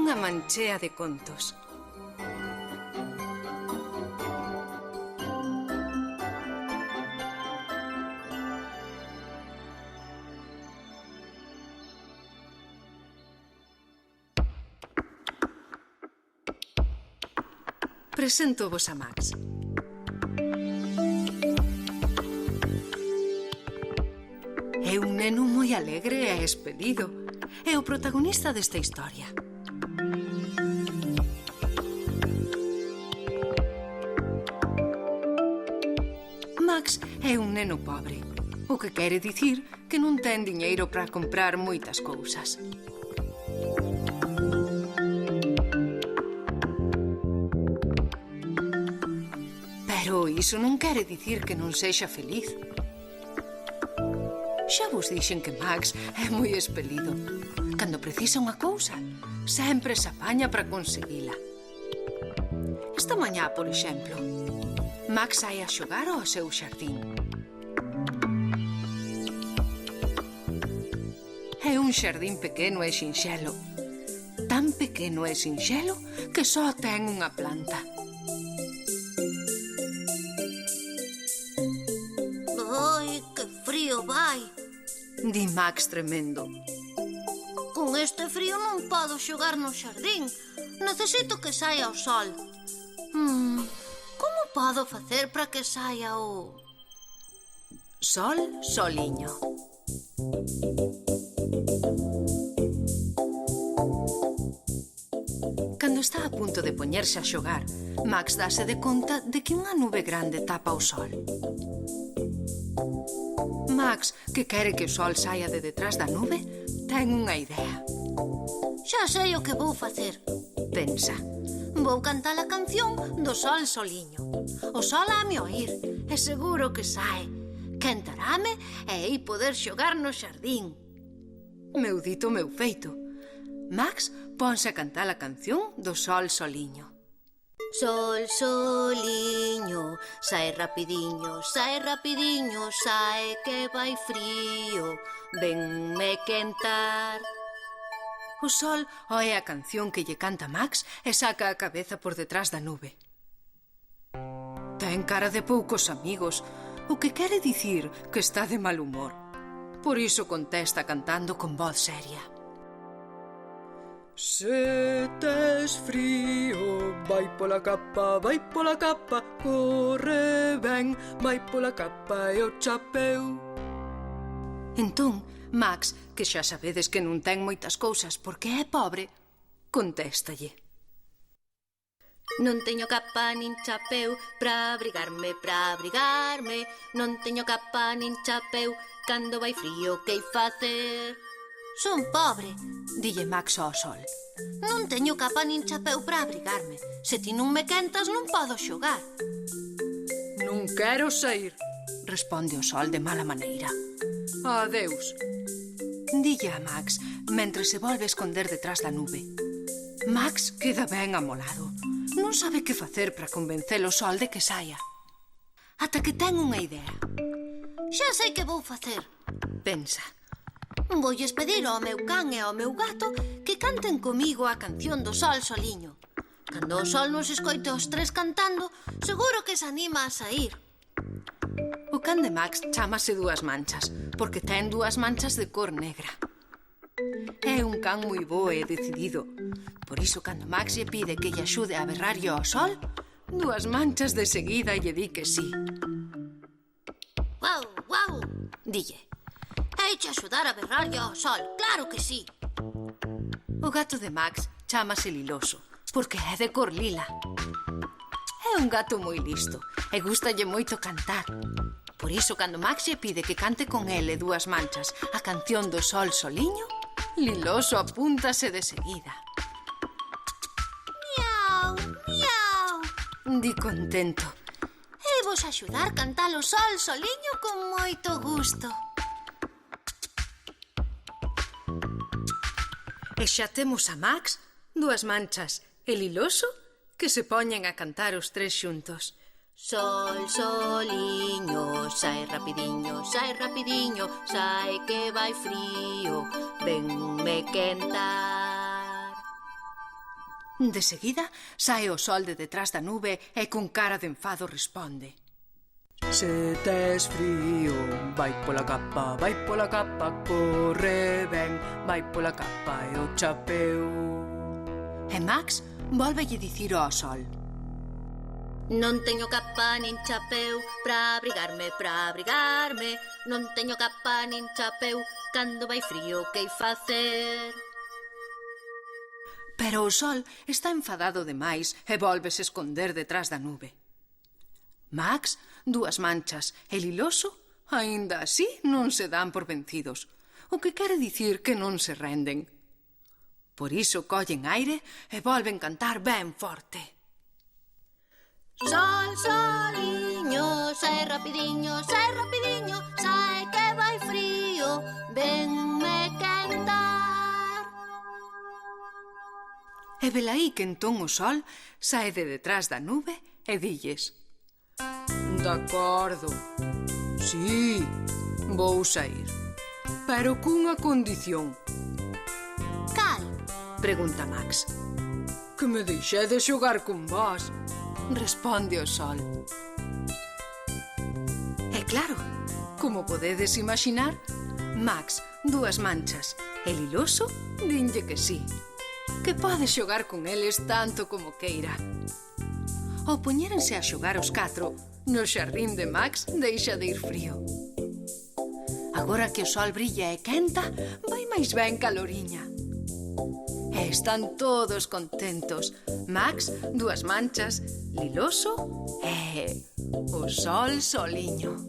unha manchea de contos. Presento-vos a Max. É un neno moi alegre e expelido. É o protagonista desta historia. Max é un neno pobre, o que quere dicir que non ten diñeiro para comprar moitas cousas. Pero iso non quere dicir que non sexa feliz. Xa vos dixen que Max é moi expelido. Cando precisa unha cousa, sempre se apaña para conseguila. Esta mañá, por exemplo, Max sai a xogar ao seu xardín. É un xardín pequeno e sinxelo. Tan pequeno e sinxelo que só ten unha planta. Ai, que frío vai! Di Max tremendo. Con este frío non podo xogar no xardín. Necesito que saia o sol. Como podo facer para que saia o... Sol, soliño. Cando está a punto de poñerse a xogar, Max dáse de conta de que unha nube grande tapa o sol. Max, que quere que o sol saia de detrás da nube, ten unha idea. Xa sei o que vou facer. Pensa. Vou cantar a canción do sol soliño. O sol hame oír, e seguro que sae. Quentarame e hei poder xogar no xardín. Meu dito, meu feito. Max ponse a cantar a canción do sol soliño. Sol, soliño, sae rapidiño, sae que vai frío, venme quentar. O sol oe a canción que lle canta Max e saca a cabeza por detrás da nube. Ten cara de poucos amigos, o que quere dicir que está de mal humor. Por iso contesta cantando con voz seria. Se tes frío, vai pola capa, corre ben, vai pola capa e o chapeu. Entón, Max, que xa sabedes que non ten moitas cousas porque é pobre, contéstalle. Non teño capa nin chapeu pra abrigarme, non teño capa nin chapeu, cando vai frío, que hei facer? Son pobre, dille Max ao sol. Non teño capa nin chapeu para abrigarme. Se ti non me quentas, non podo xogar. Non quero sair, responde o sol de mala maneira. Adeus, dille a Max, mentre se volve esconder detrás da nube. Max queda ben amolado. Non sabe que facer para convencer o sol de que saia. Ata que ten unha idea. Xa sei que vou facer. Pensa. Voulles pedir ao meu can e ao meu gato que canten comigo a canción do sol soliño. Cando o sol nos escoite os tres cantando, seguro que se anima a sair. O can de Max chámase Dúas Manchas, porque ten dúas manchas de cor negra. É un can moi bo e decidido. Por iso, cando Max lle pide que lle axude a berrarlle ao sol, Dúas Manchas de seguida lle di que sí. Guau, guau, dille. Heiche axudar a berrarlle ao sol, claro que sí. O gato de Max chámase Liloso, porque é de cor lila. É un gato moi listo e gústalle moito cantar. Por iso, cando Max lle pide que cante con ele Dúas Manchas a canción do sol soliño, Liloso apúntase de seguida. Miau, miau, di contento. E vos axudar cantar o sol soliño con moito gusto. E xa temos a Max, Dúas Manchas e Liloso que se poñen a cantar os tres xuntos. Sol, soliño, sae rapidiño, sae que vai frío, venme quentar. De seguida, sae o sol de detrás da nube e con cara de enfado responde: Se tes frío, vai pola capa, corre ben, vai pola capa e o chapeu. E Max volvelle dicir ao sol: Non teño capa nin chapeu pra abrigarme. Non teño capa nin chapeu, cando vai frío que hai facer? Pero o sol está enfadado demais e volvese esconder detrás da nube. Max, Dúas Manchas e Liloso, aínda así non se dan por vencidos, o que quere dicir que non se renden. Por iso collen aire e volven cantar ben forte. Sol, soliño, sai rapidiño, sai que vai frío, venme quentar. E velaí que entón o sol sae de detrás da nube e dilles: De acordo, sí, vou sair, pero cunha condición. Cal? Pregunta Max. Que me deixedes xogar con vós, responde o sol. E claro, como podedes imaginar, Max, Dúas Manchas e Liloso dinlle que sí, que pode xogar con eles tanto como queira. Ao poñérense a xogar os catro, no xardín de Max deixa de ir frío. Agora que o sol brilla e quenta, vai máis ben caloriña. E están todos contentos. Max, Dúas Manchas, Liloso e o sol soliño.